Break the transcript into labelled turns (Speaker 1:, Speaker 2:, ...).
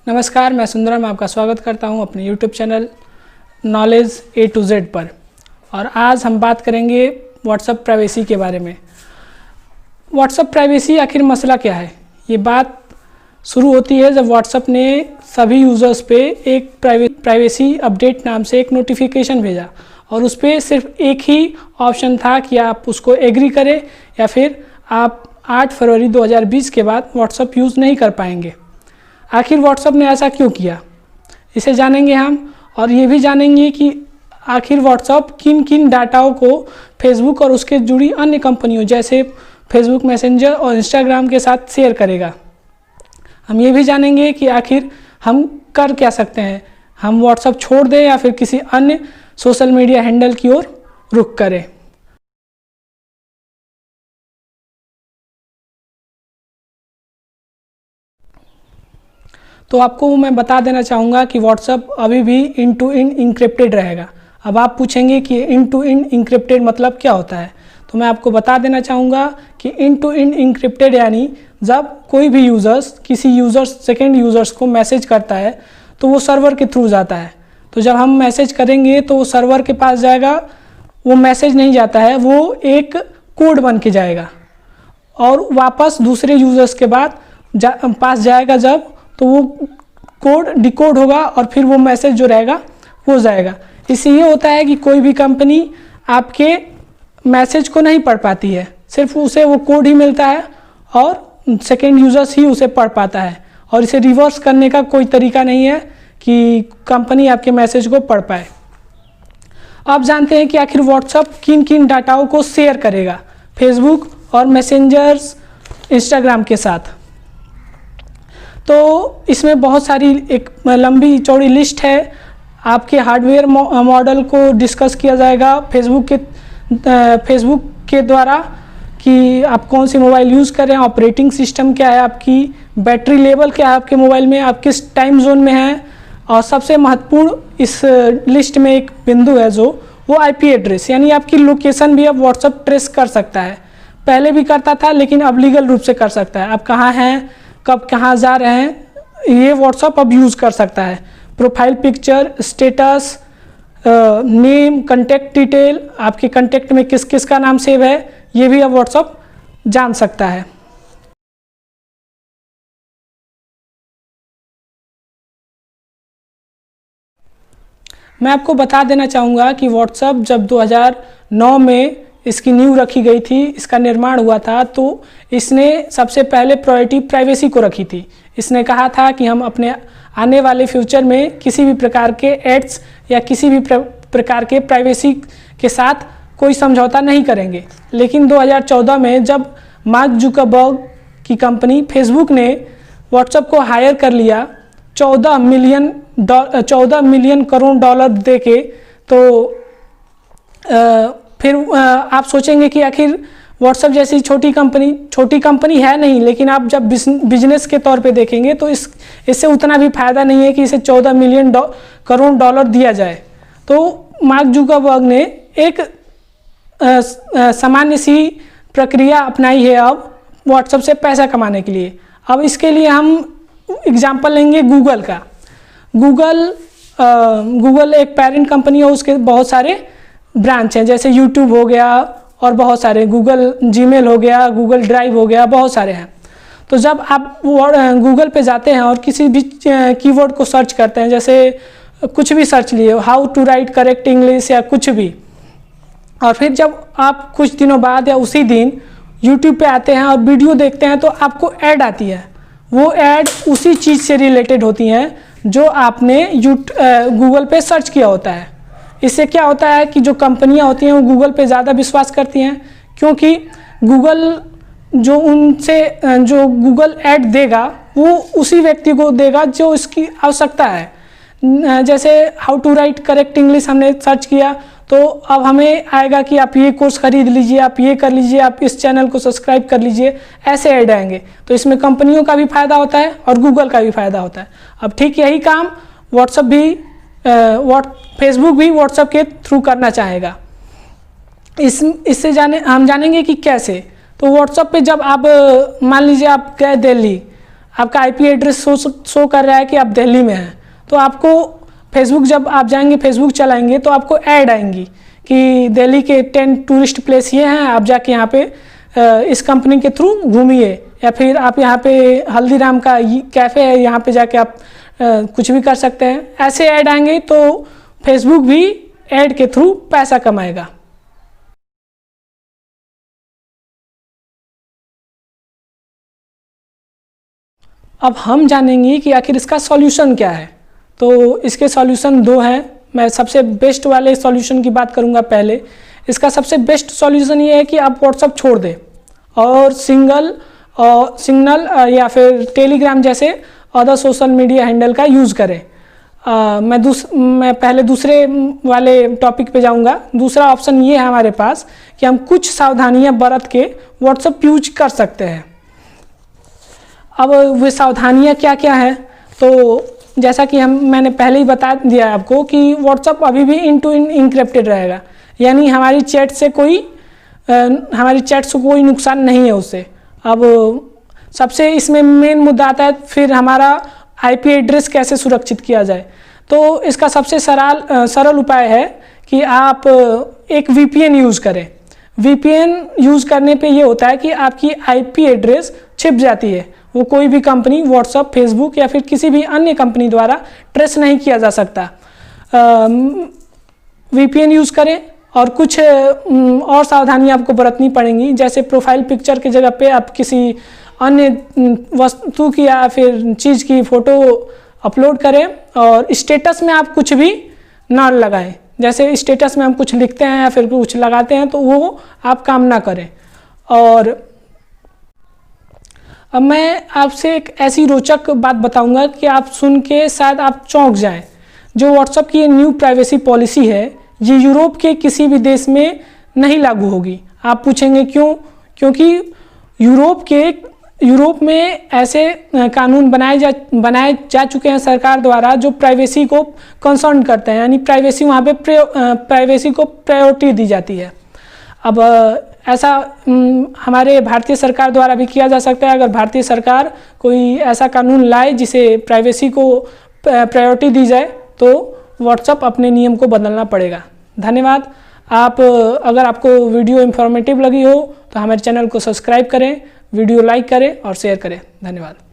Speaker 1: नमस्कार, मैं सुंदरम आपका स्वागत करता हूं अपने YouTube channel knowledge A to Z पर। और आज हम बात करेंगे व्हाट्सएप प्राइवेसी के बारे में। व्हाट्सएप प्राइवेसी आखिर मसला क्या है? ये बात शुरू होती है जब व्हाट्सएप ने सभी यूज़र्स पे एक प्राइवेसी अपडेट नाम से एक नोटिफिकेशन भेजा और उस पर सिर्फ एक ही ऑप्शन था कि आप उसको एग्री करें या फिर आप 8 फरवरी 2020 के बाद व्हाट्सएप यूज़ नहीं कर पाएंगे। आखिर व्हाट्सएप ने ऐसा क्यों किया, इसे जानेंगे हम। और ये भी जानेंगे कि आखिर व्हाट्सएप किन किन डाटाओं को फेसबुक और उसके जुड़ी अन्य कंपनियों जैसे फेसबुक मैसेंजर और इंस्टाग्राम के साथ शेयर करेगा। हम ये भी जानेंगे कि आखिर हम कर क्या सकते हैं, हम व्हाट्सएप छोड़ दें या फिर किसी अन्य सोशल मीडिया हैंडल की ओर रुख करें। तो आपको मैं बता देना चाहूँगा कि व्हाट्सएप अभी भी इंड टू इंड इंक्रिप्टेड रहेगा। अब आप पूछेंगे कि इंड टू इंड इंक्रिप्टेड मतलब क्या होता है, तो मैं आपको बता देना चाहूँगा कि इंड टू इंड इंक्रिप्टेड यानी जब कोई भी यूज़र्स किसी सेकेंड यूज़र्स को मैसेज करता है तो वो सर्वर के थ्रू जाता है। तो जब हम मैसेज करेंगे तो वो सर्वर के पास जाएगा, वो मैसेज नहीं जाता है, वो एक कोड बन के जाएगा और वापस दूसरे यूज़र्स के बाद पास जाएगा जब, तो वो कोड डिकोड होगा और फिर वो मैसेज जो रहेगा वो जाएगा। इससे ये होता है कि कोई भी कंपनी आपके मैसेज को नहीं पढ़ पाती है, सिर्फ उसे वो कोड ही मिलता है और सेकेंड यूज़र्स ही उसे पढ़ पाता है और इसे रिवर्स करने का कोई तरीका नहीं है कि कंपनी आपके मैसेज को पढ़ पाए। आप जानते हैं कि आखिर व्हाट्सएप किन किन डाटाओं को शेयर करेगा फेसबुक और मैसेंजर्स इंस्टाग्राम के साथ। तो इसमें बहुत सारी एक लंबी चौड़ी लिस्ट है। आपके हार्डवेयर मॉडल को डिस्कस किया जाएगा फेसबुक के द्वारा कि आप कौन सी मोबाइल यूज़ करें, ऑपरेटिंग सिस्टम क्या है, आपकी बैटरी लेवल क्या है आपके मोबाइल में, आप किस टाइम जोन में हैं, और सबसे महत्वपूर्ण इस लिस्ट में एक बिंदु है जो वो IP एड्रेस, यानी आपकी लोकेशन भी अब व्हाट्सएप ट्रेस कर सकता है। पहले भी करता था लेकिन अब लीगल रूप से कर सकता है। आप कहाँ हैं, कब कहाँ जा रहे हैं, ये व्हाट्सएप अब यूज़ कर सकता है। Profile picture, status, name, contact detail, आपके कॉन्टैक्ट में किस किस का नाम सेव है, ये भी अब व्हाट्सएप जान सकता है। मैं आपको बता देना चाहूँगा कि व्हाट्सएप जब 2009 में इसकी नींव रखी गई थी, इसका निर्माण हुआ था, तो इसने सबसे पहले प्रायोरिटी प्राइवेसी को रखी थी। इसने कहा था कि हम अपने आने वाले फ्यूचर में किसी भी प्रकार के एड्स या किसी भी प्रकार के प्राइवेसी के साथ कोई समझौता नहीं करेंगे। लेकिन 2014 में जब मार्क जुकरबर्ग की कंपनी फेसबुक ने व्हाट्सएप को हायर कर लिया 14 मिलियन करोड़ डॉलर दे के, तो फिर आप सोचेंगे कि आखिर व्हाट्सएप जैसी छोटी कंपनी है नहीं, लेकिन आप जब बिजनेस के तौर पे देखेंगे तो इससे उतना भी फायदा नहीं है कि इसे 14 मिलियन करोड़ डॉलर दिया जाए। तो मार्क जुकरबर्ग ने एक सामान्य सी प्रक्रिया अपनाई है अब व्हाट्सएप से पैसा कमाने के लिए। अब इसके लिए हम एग्जांपल लेंगे गूगल का। गूगल एक पेरेंट कंपनी है, उसके बहुत सारे ब्रांच हैं, जैसे यूट्यूब हो गया और बहुत सारे, गूगल जीमेल हो गया, गूगल ड्राइव हो गया, बहुत सारे हैं। तो जब आप गूगल पे जाते हैं और किसी भी कीवर्ड को सर्च करते हैं, जैसे कुछ भी सर्च लिए, how to write correct English या कुछ भी, और फिर जब आप कुछ दिनों बाद या उसी दिन यूट्यूब पे आते हैं और वीडियो देखते हैं तो आपको ऐड आती है। वो ऐड उसी चीज़ से रिलेटेड होती हैं जो आपने गूगल पे सर्च किया होता है। इससे क्या होता है कि जो कंपनियां होती हैं वो गूगल पे ज़्यादा विश्वास करती हैं, क्योंकि गूगल जो गूगल ऐड देगा वो उसी व्यक्ति को देगा जो इसकी आवश्यकता है। जैसे how to write correct English हमने सर्च किया तो अब हमें आएगा कि आप ये कोर्स खरीद लीजिए, आप ये कर लीजिए, आप इस चैनल को सब्सक्राइब कर लीजिए, ऐसे ऐड आएंगे। तो इसमें कंपनियों का भी फायदा होता है और गूगल का भी फायदा होता है। अब ठीक यही काम व्हाट्सएप भी फेसबुक भी व्हाट्सएप के थ्रू करना चाहेगा। इससे हम जानेंगे कि कैसे। तो व्हाट्सएप पे जब आप मान लीजिए आप गए दिल्ली, आपका आईपी एड्रेस शो कर रहा है कि आप दिल्ली में हैं, तो आपको फेसबुक, जब आप जाएंगे फेसबुक चलाएंगे तो आपको ऐड आएंगी कि दिल्ली के 10 टूरिस्ट प्लेस ये हैं, आप जाके यहाँ पे इस कंपनी के थ्रू घूमिए, या फिर आप यहाँ पे हल्दीराम का कैफ़े है, यहाँ पे जाके आप कुछ भी कर सकते हैं। ऐसे ऐड आएंगे तो फेसबुक भी ऐड के थ्रू पैसा कमाएगा। अब हम जानेंगे कि आखिर इसका सॉल्यूशन क्या है। तो इसके सॉल्यूशन 2 हैं। मैं सबसे बेस्ट वाले सॉल्यूशन की बात करूंगा पहले। इसका सबसे बेस्ट सॉल्यूशन ये है कि आप व्हाट्सअप छोड़ दें और सिग्नल या फिर टेलीग्राम जैसे अदर सोशल मीडिया हैंडल का यूज़ करें। मैं पहले दूसरे वाले टॉपिक पे जाऊंगा। दूसरा ऑप्शन ये है हमारे पास कि हम कुछ सावधानियां बरत के व्हाट्सअप यूज कर सकते हैं। अब वे सावधानियां क्या क्या है, तो जैसा कि मैंने पहले ही बता दिया आपको कि व्हाट्सअप अभी भी इन टू इन इंक्रिप्टेड रहेगा, यानी हमारी चैट से कोई नुकसान नहीं है उससे। अब सबसे इसमें मेन मुद्दा आता है फिर हमारा आईपी एड्रेस कैसे सुरक्षित किया जाए। तो इसका सबसे सरल उपाय है कि आप एक वीपीएन यूज़ करें। वीपीएन यूज़ करने पे ये होता है कि आपकी आईपी एड्रेस छिप जाती है, वो कोई भी कंपनी व्हाट्सअप, फेसबुक या फिर किसी भी अन्य कंपनी द्वारा ट्रेस नहीं किया जा सकता। वीपीएन यूज़ करें और कुछ और सावधानियां आपको बरतनी पड़ेंगी, जैसे प्रोफाइल पिक्चर की जगह पे आप किसी अन्य वस्तु की या फिर चीज़ की फ़ोटो अपलोड करें, और स्टेटस में आप कुछ भी ना लगाएं। जैसे स्टेटस में हम कुछ लिखते हैं या फिर कुछ लगाते हैं तो वो आप काम ना करें। और अब मैं आपसे एक ऐसी रोचक बात बताऊंगा कि आप सुन के शायद आप चौंक जाएं। जो व्हाट्सएप की ये न्यू प्राइवेसी पॉलिसी है, ये यूरोप के किसी भी देश में नहीं लागू होगी। आप पूछेंगे क्यों? क्योंकि यूरोप में ऐसे कानून बनाए जा चुके हैं सरकार द्वारा जो प्राइवेसी को कंसर्न करते हैं, यानी प्राइवेसी वहाँ पे प्राइवेसी को प्रायोरिटी दी जाती है। अब ऐसा हमारे भारतीय सरकार द्वारा भी किया जा सकता है। अगर भारतीय सरकार कोई ऐसा कानून लाए जिसे प्राइवेसी को प्रायोरिटी दी जाए तो व्हाट्सएप अपने नियम को बदलना पड़ेगा। धन्यवाद। अगर आपको वीडियो इन्फॉर्मेटिव लगी हो तो हमारे चैनल को सब्सक्राइब करें, वीडियो लाइक करें और शेयर करें। धन्यवाद।